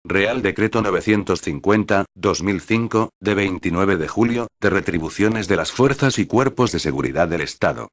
Real Decreto 950/2005, de 29 de julio, de retribuciones de las fuerzas y cuerpos de seguridad del Estado.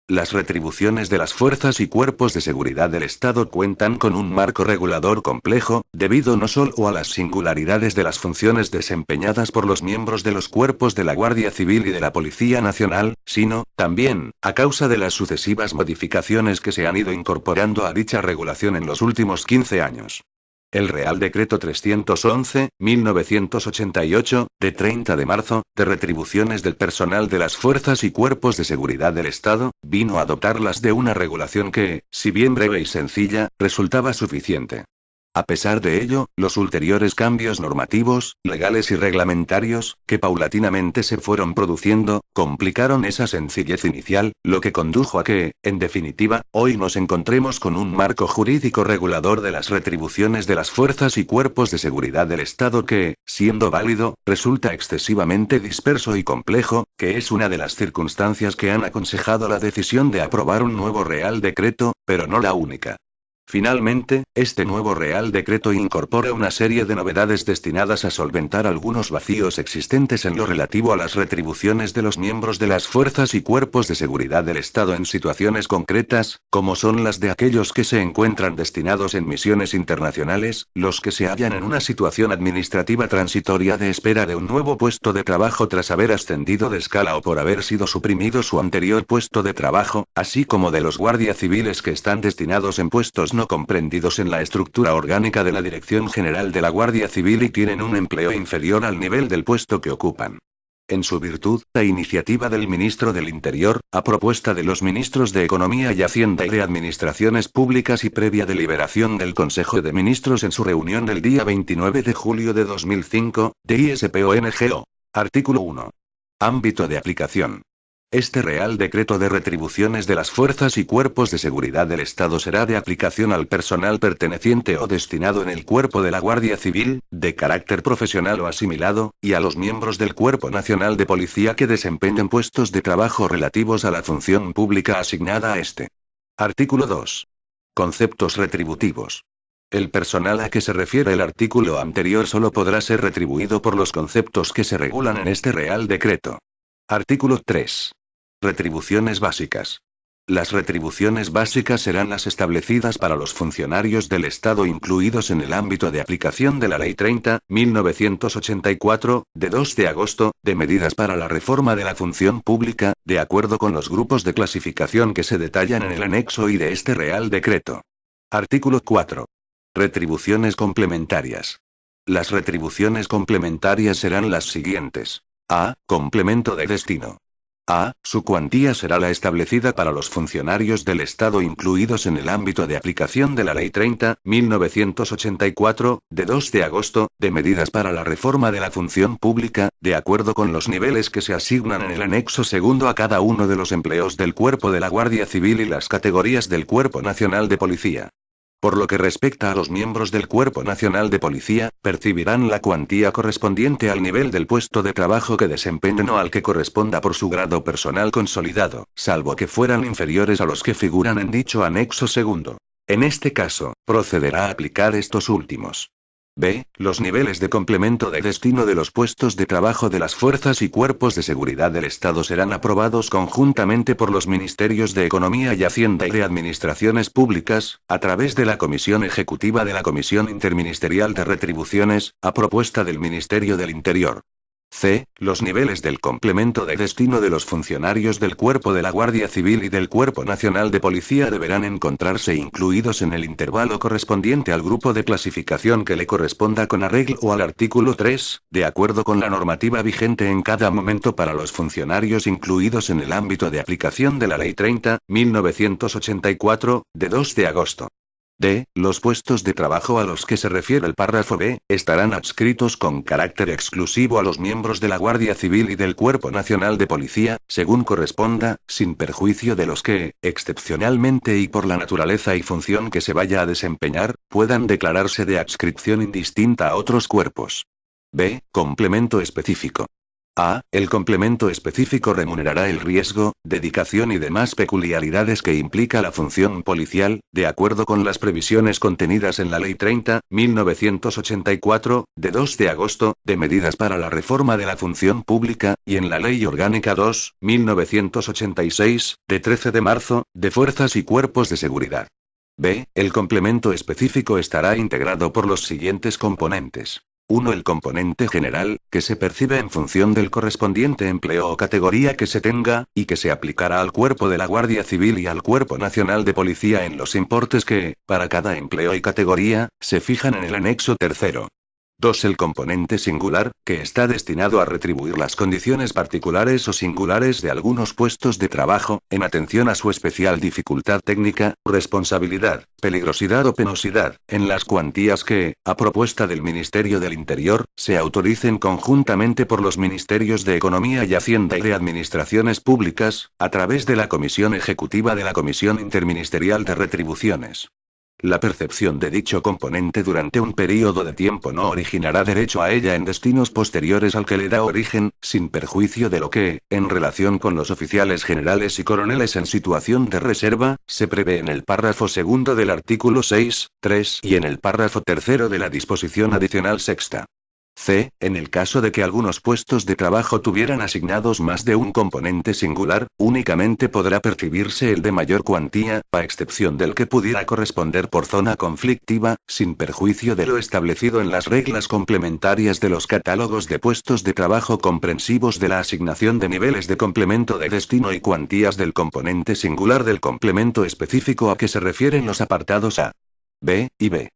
Las retribuciones de las fuerzas y cuerpos de seguridad del Estado cuentan con un marco regulador complejo, debido no solo a las singularidades de las funciones desempeñadas por los miembros de los cuerpos de la Guardia Civil y de la Policía Nacional, sino, también, a causa de las sucesivas modificaciones que se han ido incorporando a dicha regulación en los últimos 15 años. El Real Decreto 311/1988, de 30 de marzo, de retribuciones del personal de las fuerzas y cuerpos de seguridad del Estado, vino a dotarlas de una regulación que, si bien breve y sencilla, resultaba suficiente. A pesar de ello, los ulteriores cambios normativos, legales y reglamentarios, que paulatinamente se fueron produciendo, complicaron esa sencillez inicial, lo que condujo a que, en definitiva, hoy nos encontremos con un marco jurídico regulador de las retribuciones de las fuerzas y cuerpos de seguridad del Estado que, siendo válido, resulta excesivamente disperso y complejo, que es una de las circunstancias que han aconsejado la decisión de aprobar un nuevo Real Decreto, pero no la única. Finalmente, este nuevo Real Decreto incorpora una serie de novedades destinadas a solventar algunos vacíos existentes en lo relativo a las retribuciones de los miembros de las fuerzas y cuerpos de seguridad del Estado en situaciones concretas, como son las de aquellos que se encuentran destinados en misiones internacionales, los que se hallan en una situación administrativa transitoria de espera de un nuevo puesto de trabajo tras haber ascendido de escala o por haber sido suprimido su anterior puesto de trabajo, así como de los guardias civiles que están destinados en puestos no comprendidos en la estructura orgánica de la Dirección General de la Guardia Civil y tienen un empleo inferior al nivel del puesto que ocupan. En su virtud, la iniciativa del ministro del Interior, a propuesta de los ministros de Economía y Hacienda y de Administraciones Públicas y previa deliberación del Consejo de Ministros en su reunión del día 29 de julio de 2005, de ISPONGO. Artículo 1. Ámbito de aplicación. Este Real Decreto de retribuciones de las fuerzas y cuerpos de seguridad del Estado será de aplicación al personal perteneciente o destinado en el cuerpo de la Guardia Civil, de carácter profesional o asimilado, y a los miembros del Cuerpo Nacional de Policía que desempeñen puestos de trabajo relativos a la función pública asignada a este. Artículo 2. Conceptos retributivos. El personal a que se refiere el artículo anterior solo podrá ser retribuido por los conceptos que se regulan en este Real Decreto. Artículo 3. Retribuciones básicas. Las retribuciones básicas serán las establecidas para los funcionarios del Estado incluidos en el ámbito de aplicación de la Ley 30/1984, de 2 de agosto, de medidas para la reforma de la función pública, de acuerdo con los grupos de clasificación que se detallan en el anexo I de este Real Decreto. Artículo 4. Retribuciones complementarias. Las retribuciones complementarias serán las siguientes. A. Complemento de destino. A. Su cuantía será la establecida para los funcionarios del Estado incluidos en el ámbito de aplicación de la Ley 30/1984, de 2 de agosto, de medidas para la reforma de la función pública, de acuerdo con los niveles que se asignan en el anexo segundo a cada uno de los empleos del Cuerpo de la Guardia Civil y las categorías del Cuerpo Nacional de Policía. Por lo que respecta a los miembros del Cuerpo Nacional de Policía, percibirán la cuantía correspondiente al nivel del puesto de trabajo que desempeñen o al que corresponda por su grado personal consolidado, salvo que fueran inferiores a los que figuran en dicho anexo segundo. En este caso, procederá a aplicar estos últimos. B. Los niveles de complemento de destino de los puestos de trabajo de las fuerzas y cuerpos de seguridad del Estado serán aprobados conjuntamente por los Ministerios de Economía y Hacienda y de Administraciones Públicas, a través de la Comisión Ejecutiva de la Comisión Interministerial de Retribuciones, a propuesta del Ministerio del Interior. C. Los niveles del complemento de destino de los funcionarios del Cuerpo de la Guardia Civil y del Cuerpo Nacional de Policía deberán encontrarse incluidos en el intervalo correspondiente al grupo de clasificación que le corresponda con arreglo al artículo 3, de acuerdo con la normativa vigente en cada momento para los funcionarios incluidos en el ámbito de aplicación de la Ley 30/1984, de 2 de agosto. D. Los puestos de trabajo a los que se refiere el párrafo B, estarán adscritos con carácter exclusivo a los miembros de la Guardia Civil y del Cuerpo Nacional de Policía, según corresponda, sin perjuicio de los que, excepcionalmente y por la naturaleza y función que se vaya a desempeñar, puedan declararse de adscripción indistinta a otros cuerpos. B. Complemento específico. A. El complemento específico remunerará el riesgo, dedicación y demás peculiaridades que implica la función policial, de acuerdo con las previsiones contenidas en la Ley 30/1984, de 2 de agosto, de medidas para la reforma de la función pública, y en la Ley Orgánica 2/1986, de 13 de marzo, de fuerzas y cuerpos de seguridad. B. El complemento específico estará integrado por los siguientes componentes. 1. El componente general, que se percibe en función del correspondiente empleo o categoría que se tenga, y que se aplicará al Cuerpo de la Guardia Civil y al Cuerpo Nacional de Policía en los importes que, para cada empleo y categoría, se fijan en el anexo tercero. 2. El componente singular, que está destinado a retribuir las condiciones particulares o singulares de algunos puestos de trabajo, en atención a su especial dificultad técnica, responsabilidad, peligrosidad o penosidad, en las cuantías que, a propuesta del Ministerio del Interior, se autoricen conjuntamente por los Ministerios de Economía y Hacienda y de Administraciones Públicas, a través de la Comisión Ejecutiva de la Comisión Interministerial de Retribuciones. La percepción de dicho componente durante un período de tiempo no originará derecho a ella en destinos posteriores al que le da origen, sin perjuicio de lo que, en relación con los oficiales generales y coroneles en situación de reserva, se prevé en el párrafo segundo del artículo 6.3 y en el párrafo tercero de la disposición adicional sexta. C. En el caso de que algunos puestos de trabajo tuvieran asignados más de un componente singular, únicamente podrá percibirse el de mayor cuantía, a excepción del que pudiera corresponder por zona conflictiva, sin perjuicio de lo establecido en las reglas complementarias de los catálogos de puestos de trabajo comprensivos de la asignación de niveles de complemento de destino y cuantías del componente singular del complemento específico a que se refieren los apartados A, B y B.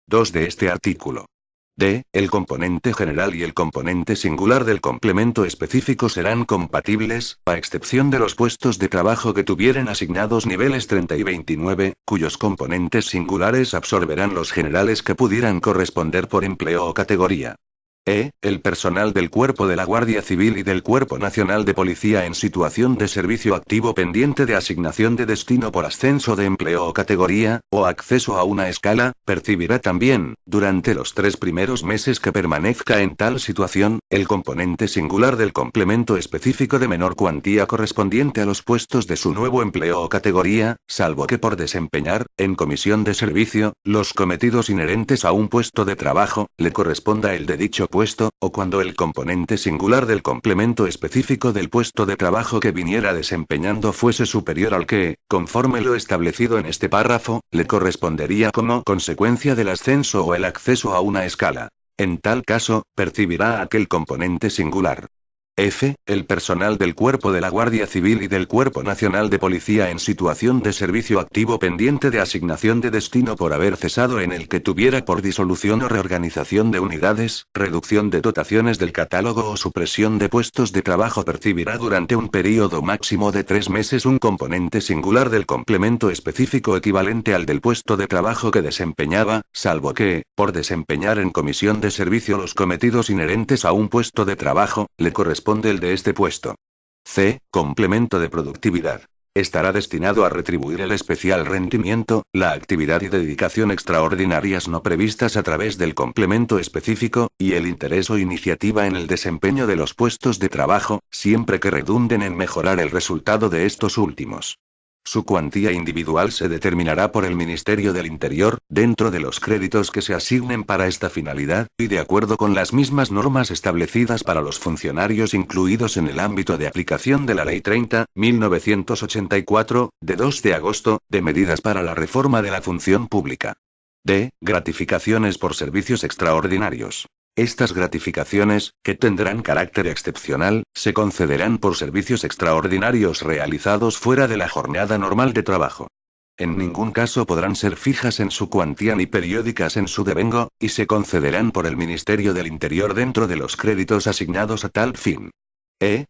2 de este artículo. D. El componente general y el componente singular del complemento específico serán compatibles, a excepción de los puestos de trabajo que tuvieran asignados niveles 30 y 29, cuyos componentes singulares absorberán los generales que pudieran corresponder por empleo o categoría. El personal del Cuerpo de la Guardia Civil y del Cuerpo Nacional de Policía en situación de servicio activo pendiente de asignación de destino por ascenso de empleo o categoría, o acceso a una escala, percibirá también, durante los 3 primeros meses que permanezca en tal situación, el componente singular del complemento específico de menor cuantía correspondiente a los puestos de su nuevo empleo o categoría, salvo que por desempeñar, en comisión de servicio, los cometidos inherentes a un puesto de trabajo, le corresponda el de dicho puesto, o cuando el componente singular del complemento específico del puesto de trabajo que viniera desempeñando fuese superior al que, conforme lo establecido en este párrafo, le correspondería como consecuencia del ascenso o el acceso a una escala. En tal caso, percibirá aquel componente singular. F. El personal del Cuerpo de la Guardia Civil y del Cuerpo Nacional de Policía en situación de servicio activo pendiente de asignación de destino por haber cesado en el que tuviera por disolución o reorganización de unidades, reducción de dotaciones del catálogo o supresión de puestos de trabajo percibirá durante un período máximo de 3 meses un componente singular del complemento específico equivalente al del puesto de trabajo que desempeñaba, salvo que, por desempeñar en comisión de servicio los cometidos inherentes a un puesto de trabajo, le corresponde el de este puesto. C. Complemento de productividad. Estará destinado a retribuir el especial rendimiento, la actividad y dedicación extraordinarias no previstas a través del complemento específico, y el interés o iniciativa en el desempeño de los puestos de trabajo, siempre que redunden en mejorar el resultado de estos últimos. Su cuantía individual se determinará por el Ministerio del Interior, dentro de los créditos que se asignen para esta finalidad, y de acuerdo con las mismas normas establecidas para los funcionarios incluidos en el ámbito de aplicación de la Ley 30/1984, de 2 de agosto, de medidas para la reforma de la función pública. D. Gratificaciones por servicios extraordinarios. Estas gratificaciones, que tendrán carácter excepcional, se concederán por servicios extraordinarios realizados fuera de la jornada normal de trabajo. En ningún caso podrán ser fijas en su cuantía ni periódicas en su devengo, y se concederán por el Ministerio del Interior dentro de los créditos asignados a tal fin.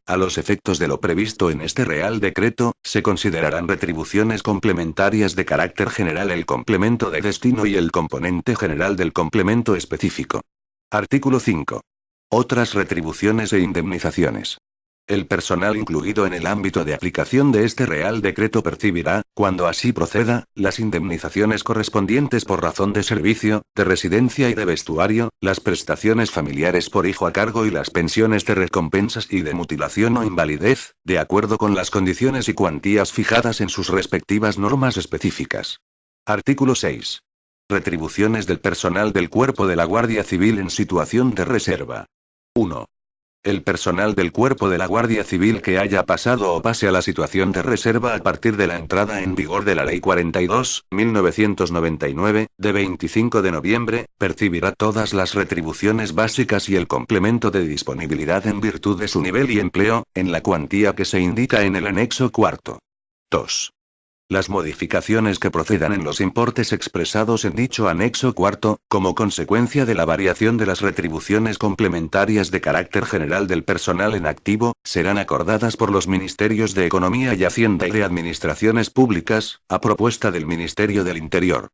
A los efectos de lo previsto en este Real Decreto, se considerarán retribuciones complementarias de carácter general el complemento de destino y el componente general del complemento específico. Artículo 5. Otras retribuciones e indemnizaciones. El personal incluido en el ámbito de aplicación de este Real Decreto percibirá, cuando así proceda, las indemnizaciones correspondientes por razón de servicio, de residencia y de vestuario, las prestaciones familiares por hijo a cargo y las pensiones de recompensas y de mutilación o invalidez, de acuerdo con las condiciones y cuantías fijadas en sus respectivas normas específicas. Artículo 6. Retribuciones del personal del Cuerpo de la Guardia Civil en situación de reserva. 1. El personal del Cuerpo de la Guardia Civil que haya pasado o pase a la situación de reserva a partir de la entrada en vigor de la Ley 42.1999, de 25 de noviembre, percibirá todas las retribuciones básicas y el complemento de disponibilidad en virtud de su nivel y empleo, en la cuantía que se indica en el anexo cuarto. 2. Las modificaciones que procedan en los importes expresados en dicho anexo cuarto, como consecuencia de la variación de las retribuciones complementarias de carácter general del personal en activo, serán acordadas por los Ministerios de Economía y Hacienda y de Administraciones Públicas, a propuesta del Ministerio del Interior.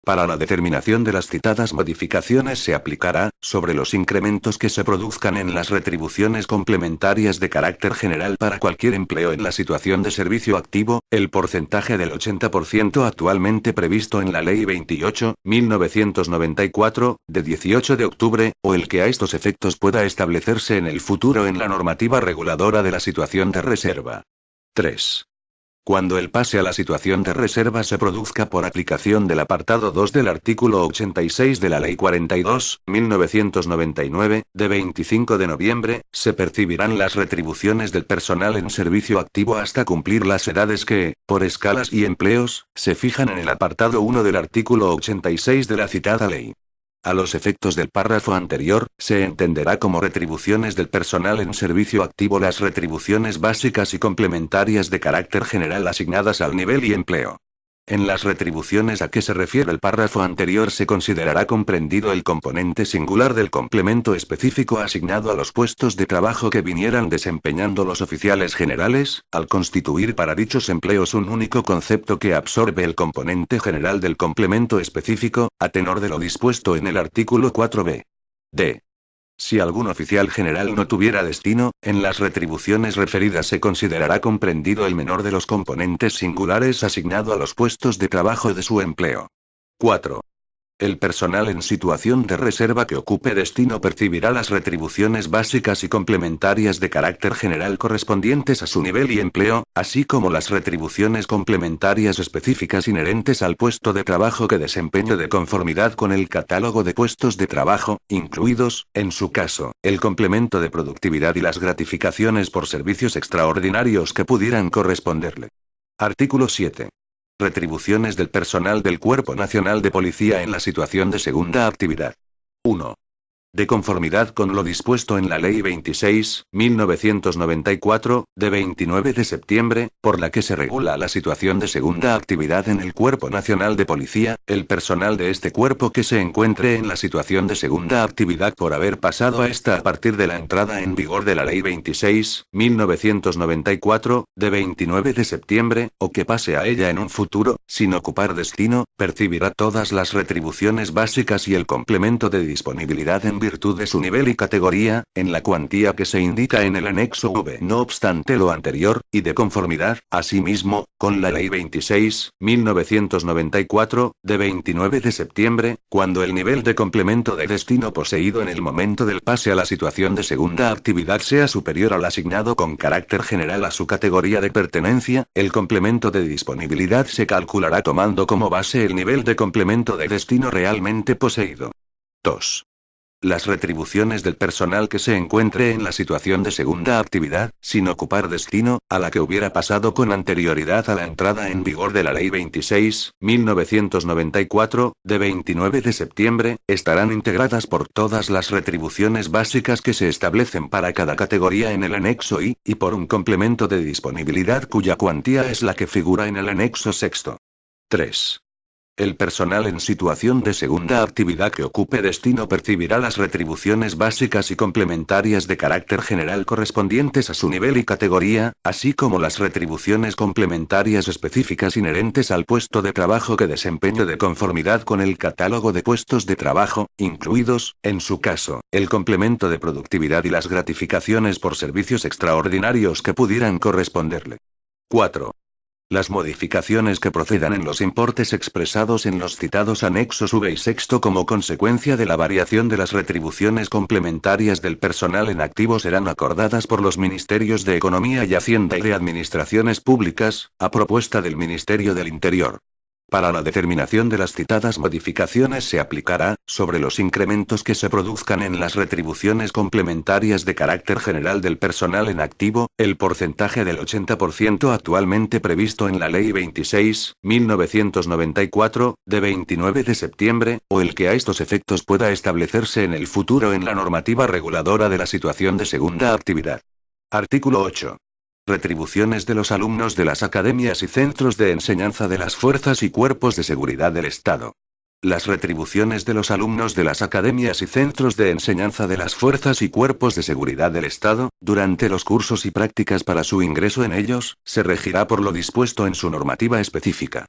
Para la determinación de las citadas modificaciones se aplicará, sobre los incrementos que se produzcan en las retribuciones complementarias de carácter general para cualquier empleo en la situación de servicio activo, el porcentaje del 80% actualmente previsto en la Ley 28.1994, de 18 de octubre, o el que a estos efectos pueda establecerse en el futuro en la normativa reguladora de la situación de reserva. 3. Cuando el pase a la situación de reserva se produzca por aplicación del apartado 2 del artículo 86 de la Ley 42.1999, de 25 de noviembre, se percibirán las retribuciones del personal en servicio activo hasta cumplir las edades que, por escalas y empleos, se fijan en el apartado 1 del artículo 86 de la citada ley. A los efectos del párrafo anterior, se entenderá como retribuciones del personal en servicio activo las retribuciones básicas y complementarias de carácter general asignadas al nivel y empleo. En las retribuciones a que se refiere el párrafo anterior se considerará comprendido el componente singular del complemento específico asignado a los puestos de trabajo que vinieran desempeñando los oficiales generales, al constituir para dichos empleos un único concepto que absorbe el componente general del complemento específico, a tenor de lo dispuesto en el artículo 4b. D. Si algún oficial general no tuviera destino, en las retribuciones referidas se considerará comprendido el menor de los componentes singulares asignado a los puestos de trabajo de su empleo. 4. El personal en situación de reserva que ocupe destino percibirá las retribuciones básicas y complementarias de carácter general correspondientes a su nivel y empleo, así como las retribuciones complementarias específicas inherentes al puesto de trabajo que desempeñe de conformidad con el catálogo de puestos de trabajo, incluidos, en su caso, el complemento de productividad y las gratificaciones por servicios extraordinarios que pudieran corresponderle. Artículo 7. Retribuciones del personal del Cuerpo Nacional de Policía en la situación de segunda actividad. 1. De conformidad con lo dispuesto en la Ley 26.1994, de 29 de septiembre, por la que se regula la situación de segunda actividad en el Cuerpo Nacional de Policía, el personal de este cuerpo que se encuentre en la situación de segunda actividad por haber pasado a esta a partir de la entrada en vigor de la Ley 26.1994, de 29 de septiembre, o que pase a ella en un futuro, sin ocupar destino, percibirá todas las retribuciones básicas y el complemento de disponibilidad en virtud de su nivel y categoría, en la cuantía que se indica en el anexo V. No obstante lo anterior, y de conformidad, asimismo, con la Ley 26.1994, de 29 de septiembre, cuando el nivel de complemento de destino poseído en el momento del pase a la situación de segunda actividad sea superior al asignado con carácter general a su categoría de pertenencia, el complemento de disponibilidad se calculará tomando como base el nivel de complemento de destino realmente poseído. 2. Las retribuciones del personal que se encuentre en la situación de segunda actividad, sin ocupar destino, a la que hubiera pasado con anterioridad a la entrada en vigor de la Ley 26.1994, de 29 de septiembre, estarán integradas por todas las retribuciones básicas que se establecen para cada categoría en el anexo I, y por un complemento de disponibilidad cuya cuantía es la que figura en el anexo sexto. 3. El personal en situación de segunda actividad que ocupe destino percibirá las retribuciones básicas y complementarias de carácter general correspondientes a su nivel y categoría, así como las retribuciones complementarias específicas inherentes al puesto de trabajo que desempeñe de conformidad con el catálogo de puestos de trabajo, incluidos, en su caso, el complemento de productividad y las gratificaciones por servicios extraordinarios que pudieran corresponderle. 4. Las modificaciones que procedan en los importes expresados en los citados anexos V y sexto como consecuencia de la variación de las retribuciones complementarias del personal en activo serán acordadas por los Ministerios de Economía y Hacienda y de Administraciones Públicas, a propuesta del Ministerio del Interior. Para la determinación de las citadas modificaciones se aplicará, sobre los incrementos que se produzcan en las retribuciones complementarias de carácter general del personal en activo, el porcentaje del 80% actualmente previsto en la Ley 26.1994, de 29 de septiembre, o el que a estos efectos pueda establecerse en el futuro en la normativa reguladora de la situación de segunda actividad. Artículo 8. Retribuciones de los alumnos de las academias y centros de enseñanza de las fuerzas y cuerpos de seguridad del Estado. Las retribuciones de los alumnos de las academias y centros de enseñanza de las fuerzas y cuerpos de seguridad del Estado, durante los cursos y prácticas para su ingreso en ellos, se regirá por lo dispuesto en su normativa específica.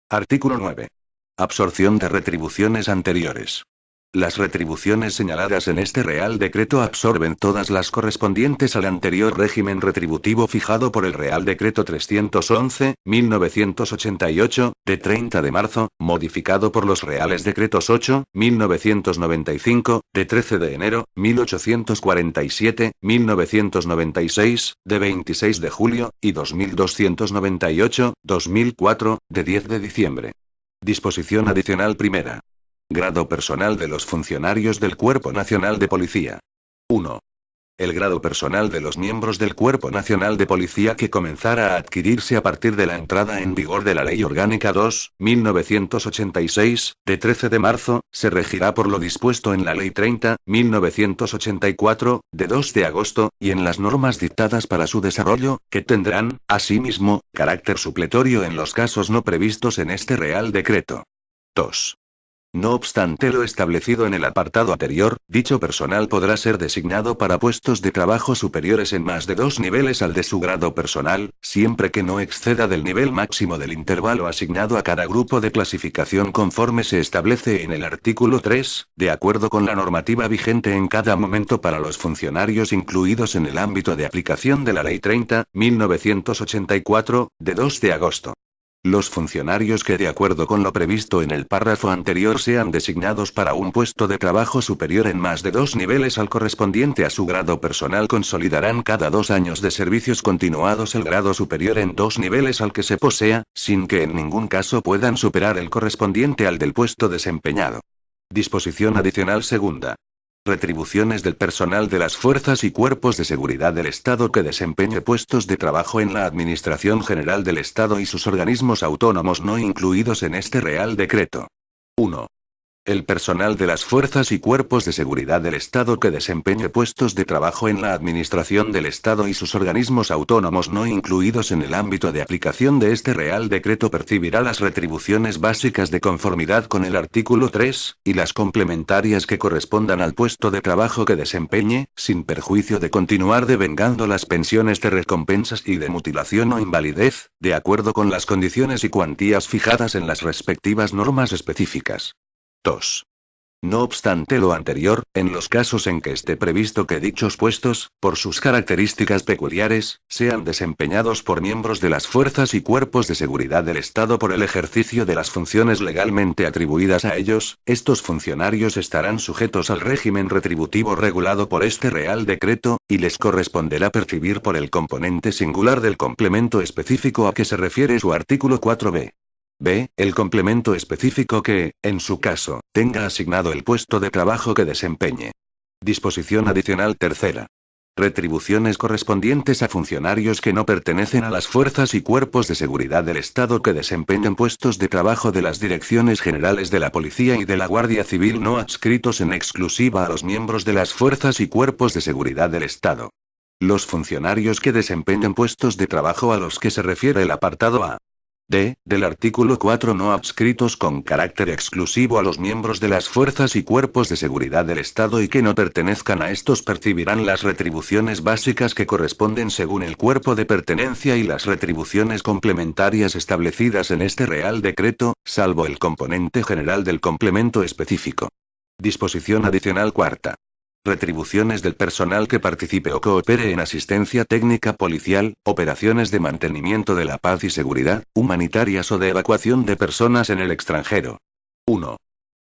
Artículo 9. Absorción de retribuciones anteriores. Las retribuciones señaladas en este Real Decreto absorben todas las correspondientes al anterior régimen retributivo fijado por el Real Decreto 311/1988, de 30 de marzo, modificado por los Reales Decretos 8/1995, de 13 de enero, 1847, 1996, de 26 de julio, y 2298, 2004, de 10 de diciembre. Disposición adicional primera. Grado personal de los funcionarios del Cuerpo Nacional de Policía. 1. El grado personal de los miembros del Cuerpo Nacional de Policía que comenzara a adquirirse a partir de la entrada en vigor de la Ley Orgánica 2/1986, de 13 de marzo, se regirá por lo dispuesto en la Ley 30/1984, de 2 de agosto, y en las normas dictadas para su desarrollo, que tendrán, asimismo, carácter supletorio en los casos no previstos en este Real Decreto. 2. No obstante lo establecido en el apartado anterior, dicho personal podrá ser designado para puestos de trabajo superiores en más de 2 niveles al de su grado personal, siempre que no exceda del nivel máximo del intervalo asignado a cada grupo de clasificación conforme se establece en el artículo 3, de acuerdo con la normativa vigente en cada momento para los funcionarios incluidos en el ámbito de aplicación de la Ley 30/1984, de 2 de agosto. Los funcionarios que de acuerdo con lo previsto en el párrafo anterior sean designados para un puesto de trabajo superior en más de 2 niveles al correspondiente a su grado personal consolidarán cada 2 años de servicios continuados el grado superior en 2 niveles al que se posea, sin que en ningún caso puedan superar el correspondiente al del puesto desempeñado. Disposición adicional segunda. Retribuciones del personal de las fuerzas y cuerpos de seguridad del Estado que desempeñe puestos de trabajo en la Administración General del Estado y sus organismos autónomos no incluidos en este Real Decreto. 1. El personal de las fuerzas y cuerpos de seguridad del Estado que desempeñe puestos de trabajo en la Administración del Estado y sus organismos autónomos no incluidos en el ámbito de aplicación de este Real Decreto percibirá las retribuciones básicas de conformidad con el artículo 3, y las complementarias que correspondan al puesto de trabajo que desempeñe, sin perjuicio de continuar devengando las pensiones de recompensas y de mutilación o invalidez, de acuerdo con las condiciones y cuantías fijadas en las respectivas normas específicas. 2. No obstante lo anterior, en los casos en que esté previsto que dichos puestos, por sus características peculiares, sean desempeñados por miembros de las fuerzas y cuerpos de seguridad del Estado por el ejercicio de las funciones legalmente atribuidas a ellos, estos funcionarios estarán sujetos al régimen retributivo regulado por este Real Decreto, y les corresponderá percibir por el componente singular del complemento específico a que se refiere su artículo 4b. B. El complemento específico que, en su caso, tenga asignado el puesto de trabajo que desempeñe. Disposición adicional tercera. Retribuciones correspondientes a funcionarios que no pertenecen a las fuerzas y cuerpos de seguridad del Estado que desempeñen puestos de trabajo de las direcciones generales de la Policía y de la Guardia Civil no adscritos en exclusiva a los miembros de las fuerzas y cuerpos de seguridad del Estado. Los funcionarios que desempeñen puestos de trabajo a los que se refiere el apartado A. D. Del artículo 4 no adscritos con carácter exclusivo a los miembros de las fuerzas y cuerpos de seguridad del Estado y que no pertenezcan a estos percibirán las retribuciones básicas que corresponden según el cuerpo de pertenencia y las retribuciones complementarias establecidas en este Real Decreto, salvo el componente general del complemento específico. Disposición adicional cuarta. Retribuciones del personal que participe o coopere en asistencia técnica policial, operaciones de mantenimiento de la paz y seguridad, humanitarias o de evacuación de personas en el extranjero. 1.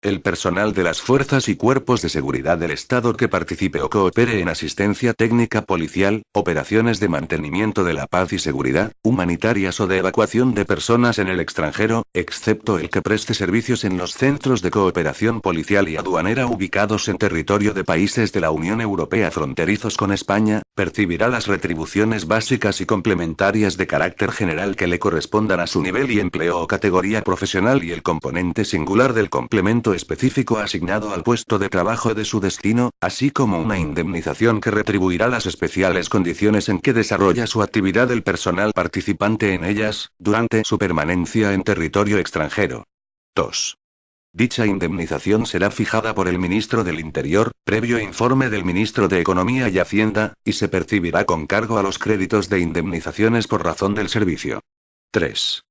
El personal de las fuerzas y cuerpos de seguridad del Estado que participe o coopere en asistencia técnica policial, operaciones de mantenimiento de la paz y seguridad, humanitarias o de evacuación de personas en el extranjero, excepto el que preste servicios en los centros de cooperación policial y aduanera ubicados en territorio de países de la Unión Europea fronterizos con España, percibirá las retribuciones básicas y complementarias de carácter general que le correspondan a su nivel y empleo o categoría profesional y el componente singular del complemento específico asignado al puesto de trabajo de su destino, así como una indemnización que retribuirá las especiales condiciones en que desarrolla su actividad el personal participante en ellas, durante su permanencia en territorio extranjero. 2. Dicha indemnización será fijada por el ministro del Interior, previo informe del ministro de Economía y Hacienda, y se percibirá con cargo a los créditos de indemnizaciones por razón del servicio. 3.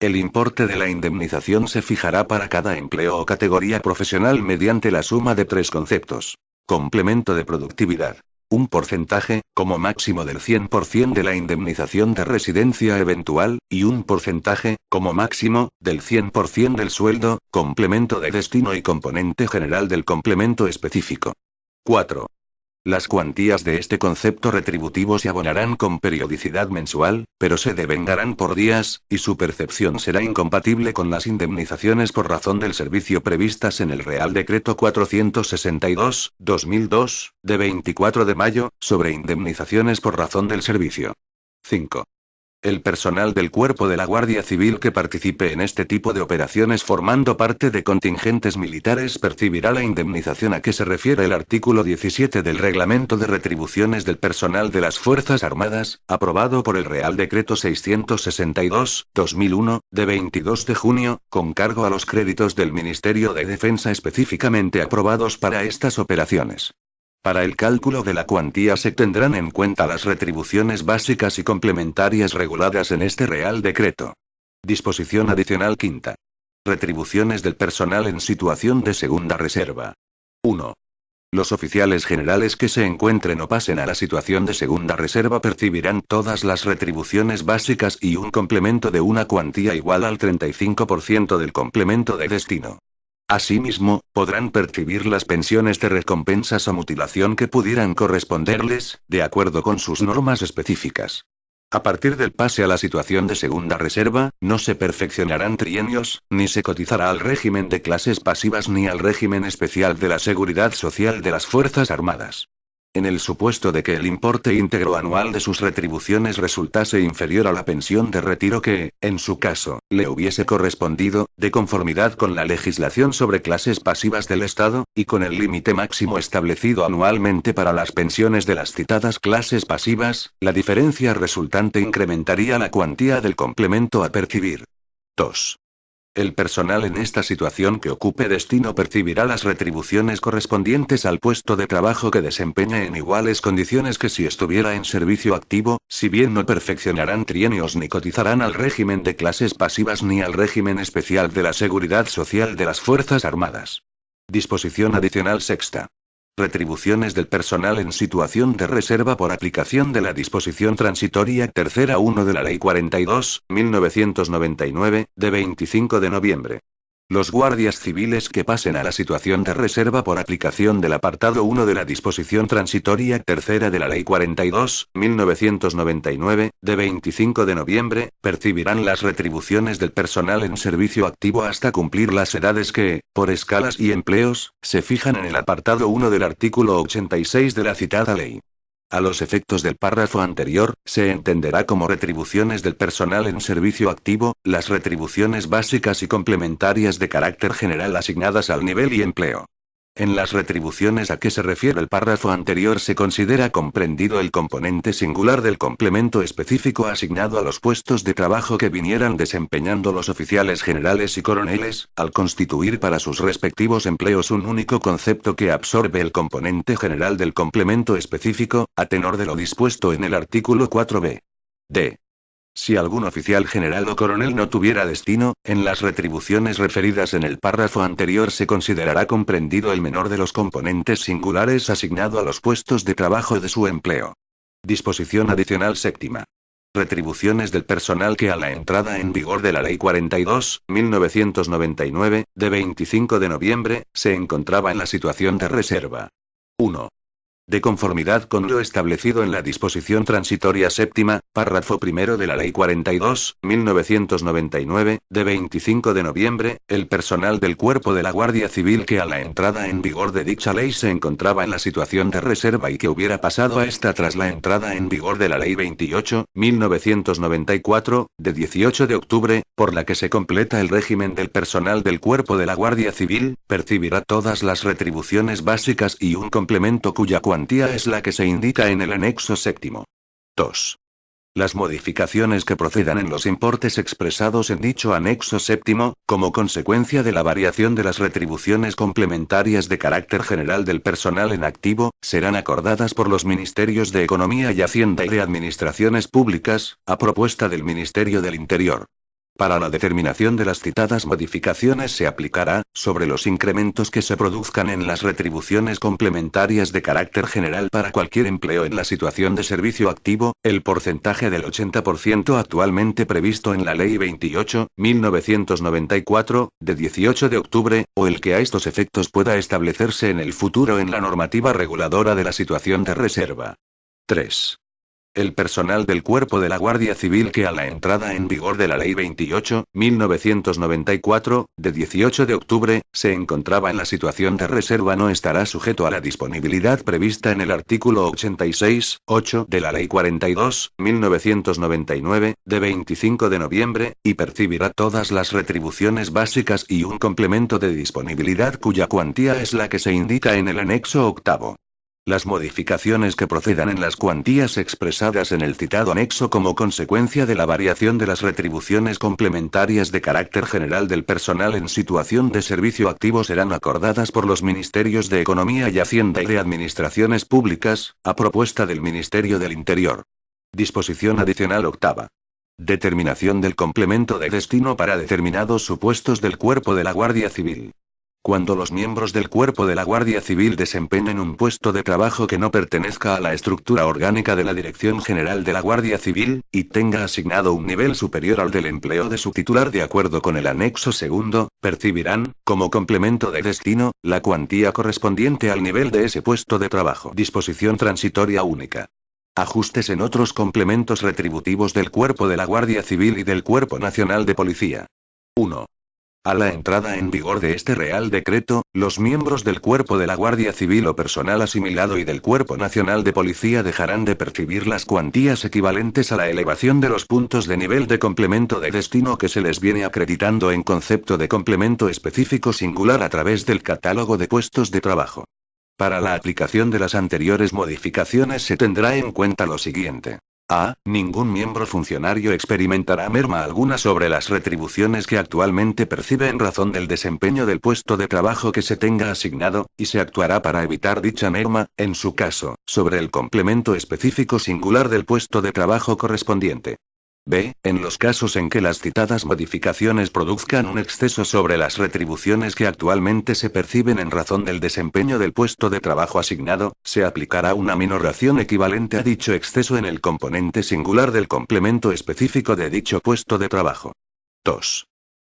El importe de la indemnización se fijará para cada empleo o categoría profesional mediante la suma de tres conceptos. Complemento de productividad. Un porcentaje, como máximo del 100% de la indemnización de residencia eventual, y un porcentaje, como máximo, del 100% del sueldo, complemento de destino y componente general del complemento específico. 4. Las cuantías de este concepto retributivo se abonarán con periodicidad mensual, pero se devengarán por días, y su percepción será incompatible con las indemnizaciones por razón del servicio previstas en el Real Decreto 462/2002, de 24 de mayo, sobre indemnizaciones por razón del servicio. 5. El personal del Cuerpo de la Guardia Civil que participe en este tipo de operaciones formando parte de contingentes militares percibirá la indemnización a que se refiere el artículo 17 del Reglamento de Retribuciones del Personal de las Fuerzas Armadas, aprobado por el Real Decreto 662/2001, de 22 de junio, con cargo a los créditos del Ministerio de Defensa específicamente aprobados para estas operaciones. Para el cálculo de la cuantía se tendrán en cuenta las retribuciones básicas y complementarias reguladas en este Real Decreto. Disposición adicional quinta. Retribuciones del personal en situación de segunda reserva. 1. Los oficiales generales que se encuentren o pasen a la situación de segunda reserva percibirán todas las retribuciones básicas y un complemento de una cuantía igual al 35% del complemento de destino. Asimismo, podrán percibir las pensiones de recompensas o mutilación que pudieran corresponderles, de acuerdo con sus normas específicas. A partir del pase a la situación de segunda reserva, no se perfeccionarán trienios, ni se cotizará al régimen de clases pasivas ni al régimen especial de la Seguridad Social de las Fuerzas Armadas. En el supuesto de que el importe íntegro anual de sus retribuciones resultase inferior a la pensión de retiro que, en su caso, le hubiese correspondido, de conformidad con la legislación sobre clases pasivas del Estado, y con el límite máximo establecido anualmente para las pensiones de las citadas clases pasivas, la diferencia resultante incrementaría la cuantía del complemento a percibir. 2. El personal en esta situación que ocupe destino percibirá las retribuciones correspondientes al puesto de trabajo que desempeñe en iguales condiciones que si estuviera en servicio activo, si bien no perfeccionarán trienios ni cotizarán al régimen de clases pasivas ni al régimen especial de la Seguridad Social de las Fuerzas Armadas. Disposición adicional sexta. Retribuciones del personal en situación de reserva por aplicación de la disposición transitoria tercera 1 de la Ley 42/1999, de 25 de noviembre. Los guardias civiles que pasen a la situación de reserva por aplicación del apartado 1 de la disposición transitoria tercera de la Ley 42/1999, de 25 de noviembre, percibirán las retribuciones del personal en servicio activo hasta cumplir las edades que, por escalas y empleos, se fijan en el apartado 1 del artículo 86 de la citada ley. A los efectos del párrafo anterior, se entenderá como retribuciones del personal en servicio activo, las retribuciones básicas y complementarias de carácter general asignadas al nivel y empleo. En las retribuciones a que se refiere el párrafo anterior se considera comprendido el componente singular del complemento específico asignado a los puestos de trabajo que vinieran desempeñando los oficiales generales y coroneles, al constituir para sus respectivos empleos un único concepto que absorbe el componente general del complemento específico, a tenor de lo dispuesto en el artículo 4b. D. Si algún oficial general o coronel no tuviera destino, en las retribuciones referidas en el párrafo anterior se considerará comprendido el menor de los componentes singulares asignado a los puestos de trabajo de su empleo. Disposición adicional séptima. Retribuciones del personal que a la entrada en vigor de la Ley 42.1999, de 25 de noviembre, se encontraba en la situación de reserva. 1. De conformidad con lo establecido en la disposición transitoria séptima, párrafo primero de la Ley 42.1999, de 25 de noviembre, el personal del Cuerpo de la Guardia Civil que a la entrada en vigor de dicha ley se encontraba en la situación de reserva y que hubiera pasado a esta tras la entrada en vigor de la Ley 28.1994, de 18 de octubre, por la que se completa el régimen del personal del Cuerpo de la Guardia Civil, percibirá todas las retribuciones básicas y un complemento cuya cuantía es la que se indica en el anexo séptimo. 2. Las modificaciones que procedan en los importes expresados en dicho anexo séptimo, como consecuencia de la variación de las retribuciones complementarias de carácter general del personal en activo, serán acordadas por los Ministerios de Economía y Hacienda y de Administraciones Públicas, a propuesta del Ministerio del Interior. Para la determinación de las citadas modificaciones se aplicará, sobre los incrementos que se produzcan en las retribuciones complementarias de carácter general para cualquier empleo en la situación de servicio activo, el porcentaje del 80% actualmente previsto en la Ley 28.1994, de 18 de octubre, o el que a estos efectos pueda establecerse en el futuro en la normativa reguladora de la situación de reserva. 3. El personal del Cuerpo de la Guardia Civil que a la entrada en vigor de la Ley 28.1994, de 18 de octubre, se encontraba en la situación de reserva no estará sujeto a la disponibilidad prevista en el artículo 86.8 de la Ley 42.1999, de 25 de noviembre, y percibirá todas las retribuciones básicas y un complemento de disponibilidad cuya cuantía es la que se indica en el anexo octavo. Las modificaciones que procedan en las cuantías expresadas en el citado anexo como consecuencia de la variación de las retribuciones complementarias de carácter general del personal en situación de servicio activo serán acordadas por los Ministerios de Economía y Hacienda y de Administraciones Públicas, a propuesta del Ministerio del Interior. Disposición adicional octava. Determinación del complemento de destino para determinados supuestos del Cuerpo de la Guardia Civil. Cuando los miembros del Cuerpo de la Guardia Civil desempeñen un puesto de trabajo que no pertenezca a la estructura orgánica de la Dirección General de la Guardia Civil, y tenga asignado un nivel superior al del empleo de su titular de acuerdo con el anexo segundo, percibirán, como complemento de destino, la cuantía correspondiente al nivel de ese puesto de trabajo. Disposición transitoria única. Ajustes en otros complementos retributivos del Cuerpo de la Guardia Civil y del Cuerpo Nacional de Policía. 1. A la entrada en vigor de este Real Decreto, los miembros del Cuerpo de la Guardia Civil o personal asimilado y del Cuerpo Nacional de Policía dejarán de percibir las cuantías equivalentes a la elevación de los puntos de nivel de complemento de destino que se les viene acreditando en concepto de complemento específico singular a través del catálogo de puestos de trabajo. Para la aplicación de las anteriores modificaciones se tendrá en cuenta lo siguiente. A. Ningún miembro funcionario experimentará merma alguna sobre las retribuciones que actualmente percibe en razón del desempeño del puesto de trabajo que se tenga asignado, y se actuará para evitar dicha merma, en su caso, sobre el complemento específico singular del puesto de trabajo correspondiente. B. En los casos en que las citadas modificaciones produzcan un exceso sobre las retribuciones que actualmente se perciben en razón del desempeño del puesto de trabajo asignado, se aplicará una minoración equivalente a dicho exceso en el componente singular del complemento específico de dicho puesto de trabajo. 2.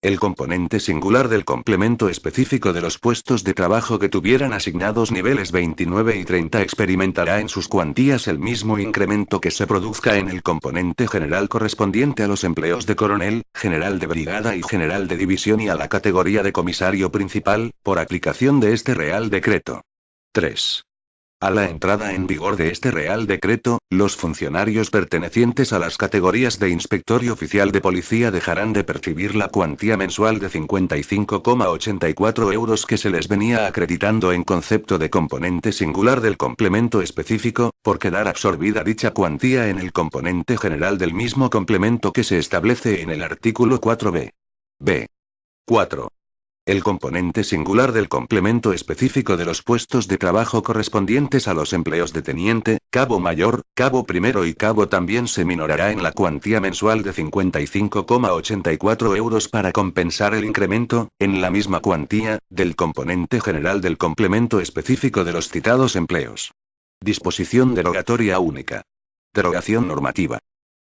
El componente singular del complemento específico de los puestos de trabajo que tuvieran asignados niveles 29 y 30 experimentará en sus cuantías el mismo incremento que se produzca en el componente general correspondiente a los empleos de coronel, general de brigada y general de división y a la categoría de comisario principal, por aplicación de este Real Decreto. 3. A la entrada en vigor de este Real Decreto, los funcionarios pertenecientes a las categorías de inspector y oficial de policía dejarán de percibir la cuantía mensual de 55,84 euros que se les venía acreditando en concepto de componente singular del complemento específico, por quedar absorbida dicha cuantía en el componente general del mismo complemento que se establece en el artículo 4b. B. 4. El componente singular del complemento específico de los puestos de trabajo correspondientes a los empleos de teniente, cabo mayor, cabo primero y cabo también se minorará en la cuantía mensual de 55,84 euros para compensar el incremento, en la misma cuantía, del componente general del complemento específico de los citados empleos. Disposición derogatoria única. Derogación normativa.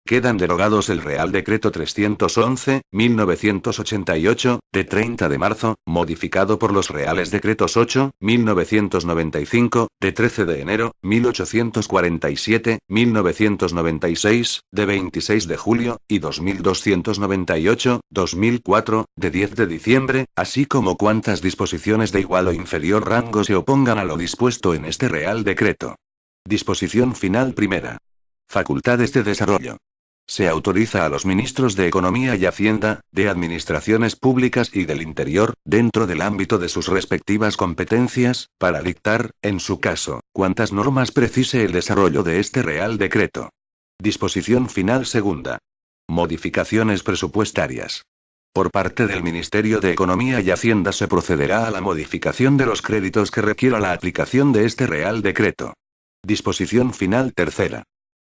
Quedan derogados el Real Decreto 311/1988, de 30 de marzo, modificado por los Reales Decretos 8/1995, de 13 de enero, 1847, 1996, de 26 de julio, y 2298, 2004, de 10 de diciembre, así como cuantas disposiciones de igual o inferior rango se opongan a lo dispuesto en este Real Decreto. Disposición final primera. Facultades de desarrollo. Se autoriza a los ministros de Economía y Hacienda, de Administraciones Públicas y del Interior, dentro del ámbito de sus respectivas competencias, para dictar, en su caso, cuantas normas precise el desarrollo de este Real Decreto. Disposición final segunda. Modificaciones presupuestarias. Por parte del Ministerio de Economía y Hacienda se procederá a la modificación de los créditos que requiera la aplicación de este Real Decreto. Disposición final tercera.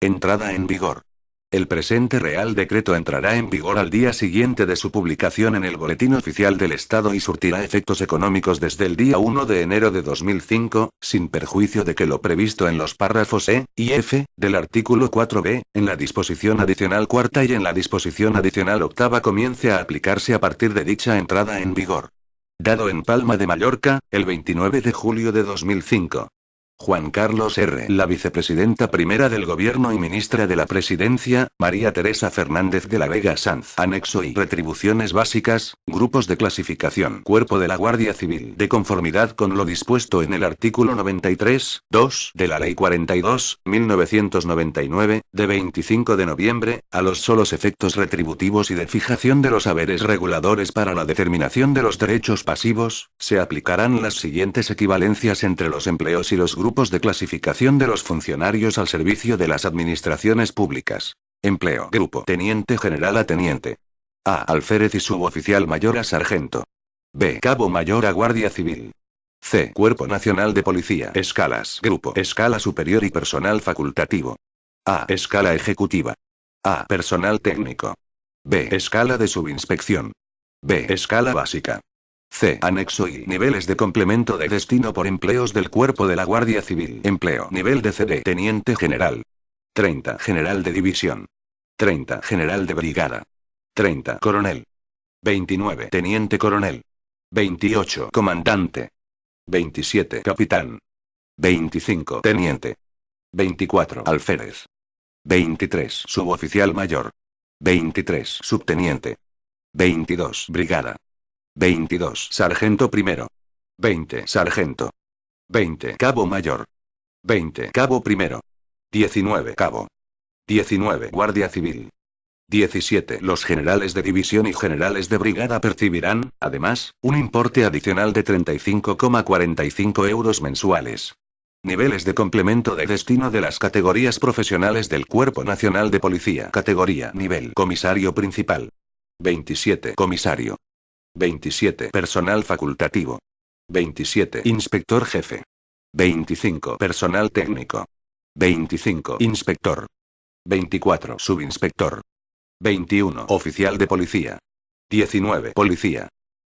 Entrada en vigor. El presente Real Decreto entrará en vigor al día siguiente de su publicación en el Boletín Oficial del Estado y surtirá efectos económicos desde el día 1 de enero de 2005, sin perjuicio de que lo previsto en los párrafos E y F del artículo 4b, en la disposición adicional cuarta y en la disposición adicional octava comience a aplicarse a partir de dicha entrada en vigor. Dado en Palma de Mallorca, el 29 de julio de 2005. Juan Carlos R. La vicepresidenta primera del Gobierno y ministra de la Presidencia, María Teresa Fernández de la Vega Sanz. Anexo I. Retribuciones básicas, grupos de clasificación. Cuerpo de la Guardia Civil. De conformidad con lo dispuesto en el artículo 93, 2, de la Ley 42/1999, de 25 de noviembre, a los solos efectos retributivos y de fijación de los haberes reguladores para la determinación de los derechos pasivos, se aplicarán las siguientes equivalencias entre los empleos y los grupos de clasificación de los funcionarios al servicio de las administraciones públicas. Empleo. Grupo. Teniente general a teniente. A. Alférez y suboficial mayor a sargento. B. Cabo mayor a guardia civil. C. Cuerpo Nacional de Policía. Escalas. Grupo. Escala superior y personal facultativo. A. Escala ejecutiva. A. Personal técnico. B. Escala de subinspección. B. Escala básica. C. Anexo I. Niveles de complemento de destino por empleos del Cuerpo de la Guardia Civil. Empleo. Nivel de CD. Teniente general. 30. General de división. 30. General de brigada. 30. Coronel. 29. Teniente coronel. 28. Comandante. 27. Capitán. 25. Teniente. 24. Alférez. 23. Suboficial mayor. 23. Subteniente. 22. Brigada. 22. Sargento primero. 20. Sargento. 20. Cabo mayor. 20. Cabo primero. 19. Cabo. 19. Guardia civil. 17. Los generales de división y generales de brigada percibirán, además, un importe adicional de 35,45 euros mensuales. Niveles de complemento de destino de las categorías profesionales del Cuerpo Nacional de Policía. Categoría. Nivel. Comisario principal. 27. Comisario. 27. Personal facultativo. 27. Inspector jefe. 25. Personal técnico. 25. Inspector. 24. Subinspector. 21. Oficial de policía. 19. Policía.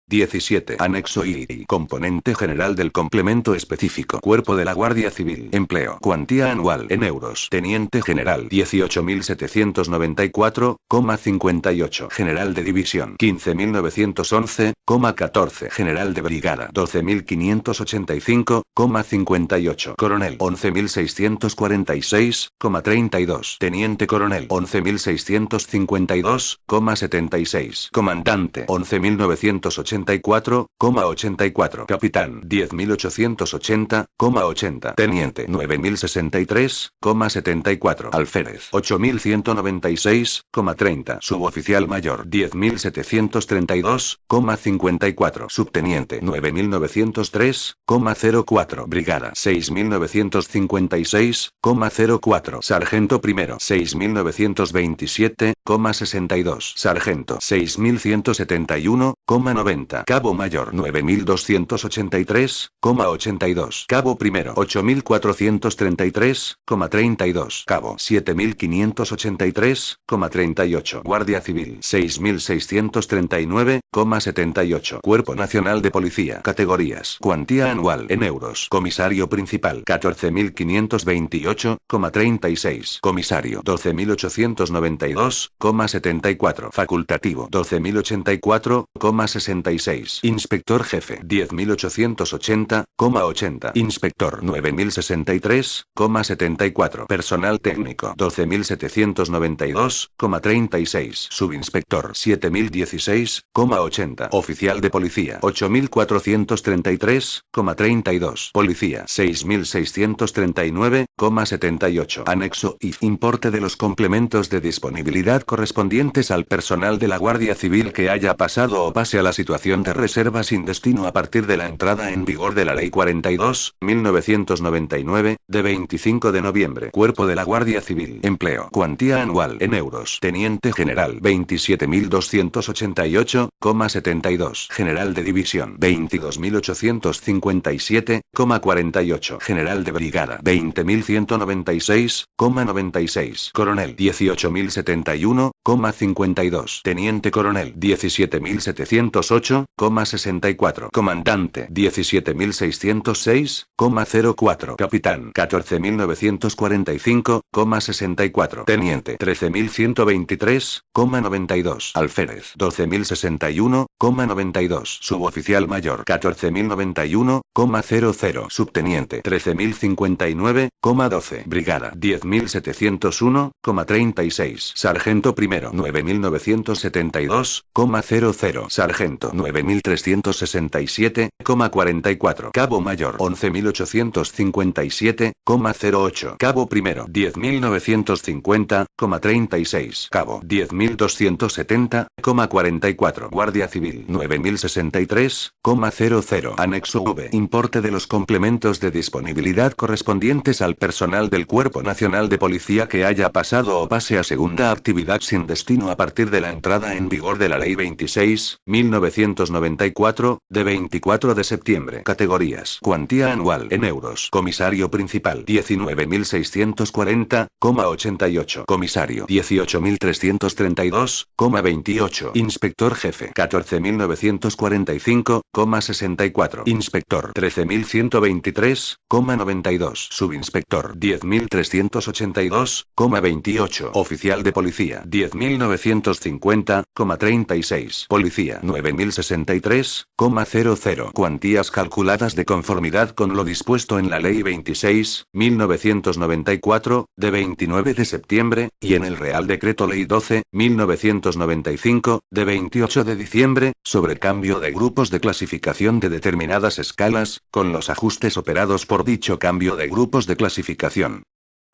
17. Anexo I. Componente general del complemento específico. Cuerpo de la Guardia Civil. Empleo. Cuantía anual en euros. Teniente general. 18.794,58. General de división. 15.911,14. General de brigada. 12.585,58. Coronel. 11.646,32. Teniente coronel. 11.652,76. Comandante. 11.980 10.084,84. Capitán 10.880,80. Teniente 9.063,74. Alférez 8.196,30. Suboficial mayor 10.732,54. Subteniente 9.903,04. Brigada 6.956,04. Sargento primero 6.927,62. Sargento 6.171,90. Cabo mayor 9.283,82. Cabo primero 8.433,32. Cabo 7.583,38. Guardia civil 6.639,78. Cuerpo Nacional de Policía. Categorías. Cuantía anual en euros. Comisario principal 14.528,36. Comisario 12.892,74. Facultativo 12.084,66. Inspector jefe 10.880,80. Inspector 9.063,74. Personal técnico 12.792,36. Subinspector 7.016,80. Oficial de policía 8.433,32. Policía 6.639,78. Anexo I. Importe de los complementos de disponibilidad correspondientes al personal de la Guardia Civil que haya pasado o pase a la situación de reserva sin destino a partir de la entrada en vigor de la Ley 42.1999, de 25 de noviembre. Cuerpo de la Guardia Civil. Empleo. Cuantía anual en euros. Teniente general 27.288,72. General de división 22.857,48. General de brigada 20.196,96. Coronel 18.071,52. Teniente coronel 17.708,64. Comandante 17.606,04. Capitán 14.945,64. Teniente 13.123,92. Alférez 12.061,92. Suboficial mayor 14.091,00. Subteniente 13.059,12. Brigada 10.701,36. Sargento primero 9.972,00. Sargento 9.367,44. Cabo mayor 11.857,08. Cabo primero 10.950,36. Cabo 10.270,44. Guardia civil 9.063,00. Anexo V. Importe de los complementos de disponibilidad correspondientes al personal del Cuerpo Nacional de Policía que haya pasado o pase a segunda actividad sin destino a partir de la entrada en vigor de la Ley 26.1994, de 24 de septiembre. Categorías. Cuantía anual en euros. Comisario principal 19.640,88. Comisario 18.332,28. Inspector jefe 14.945,64. Inspector 13.123,92. Subinspector 10.382,28. Oficial de policía 10.950,36. Policía 9.063,00. Cuantías calculadas de conformidad con lo dispuesto en la Ley 26.1994, de 29 de septiembre, y en el Real Decreto Ley 12.1995, de 28 de diciembre, sobre cambio de grupos de clasificación de determinadas escalas, con los ajustes operados por dicho cambio de grupos de clasificación.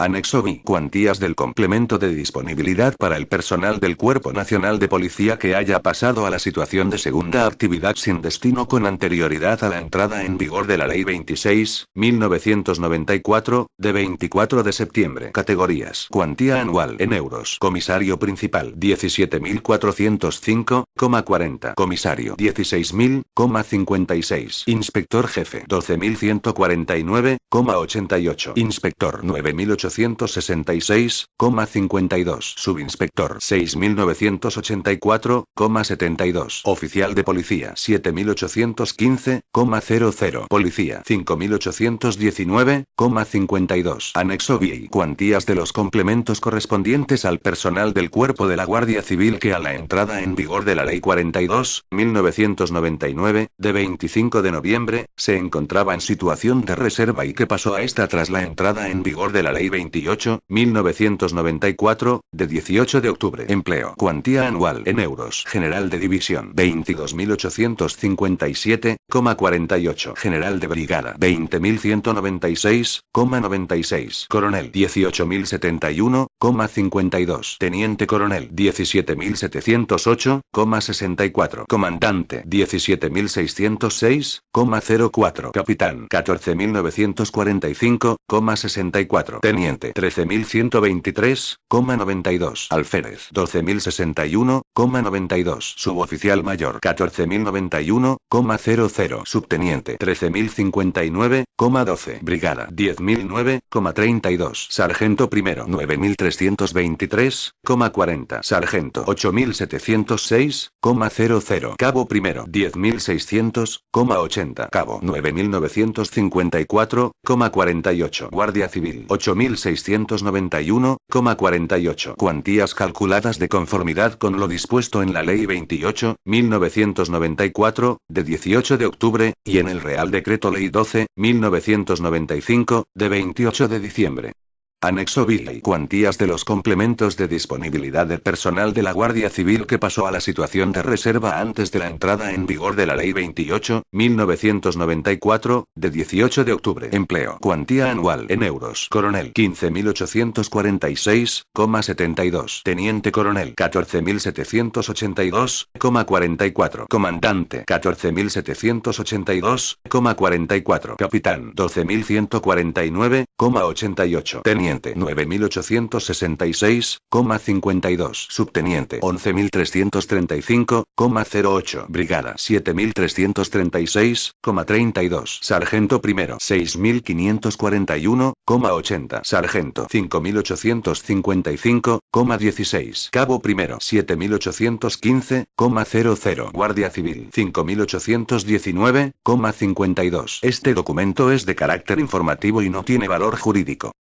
Anexo B. Cuantías del complemento de disponibilidad para el personal del Cuerpo Nacional de Policía que haya pasado a la situación de segunda actividad sin destino con anterioridad a la entrada en vigor de la Ley 26.1994, de 24 de septiembre. Categorías. Cuantía anual en euros. Comisario principal 17.405,40. Comisario 16.000,56. Inspector jefe 12.149,88. Inspector 9.866,52. Subinspector 6.984,72. Oficial de policía 7.815,00. Policía 5.819,52. Anexo B. Cuantías de los complementos correspondientes al personal del Cuerpo de la Guardia Civil que a la entrada en vigor de la Ley 42.1999, de 25 de noviembre, se encontraba en situación de reserva y que pasó a esta tras la entrada en vigor de la Ley 28, 1994, de 18 de octubre. Empleo. Cuantía anual en euros. General de división. 22.857,48. General de brigada. 20.196,96. Coronel. 18.071,52. Teniente coronel. 17.708,64. Comandante. 17.606,04. Capitán. 14.945,64. Teniente. 13.123,92. Alférez. 12.061,92. Suboficial mayor. 14.091,00. Subteniente. 13.059,12. Brigada. 10.009,32. Sargento primero. 9.323,40. Sargento. 8.706,00. Cabo primero. 10.600,80. Cabo. 9.954,48. Guardia civil. 8.691,48. Cuantías calculadas de conformidad con lo dispuesto en la Ley 28, 1994, de 18 de octubre, y en el Real Decreto Ley 12, 1995, de 28 de diciembre. Anexo B. Cuantías de los complementos de disponibilidad de personal de la Guardia Civil que pasó a la situación de reserva antes de la entrada en vigor de la Ley 28, 1994, de 18 de octubre. Empleo. Cuantía anual en euros. Coronel. 15.846,72. Teniente coronel. 14.782,44. Comandante. 14.782,44. Capitán. 12.149,88. Teniente. 9.866,52. Subteniente. 11.335,08. Brigada. 7.336,32. Sargento primero. 6.541,80. Sargento. 5.855,16. Cabo primero. 7.815,00. Guardia civil. 5.819,52. Este documento es de carácter informativo y no tiene valor jurídico.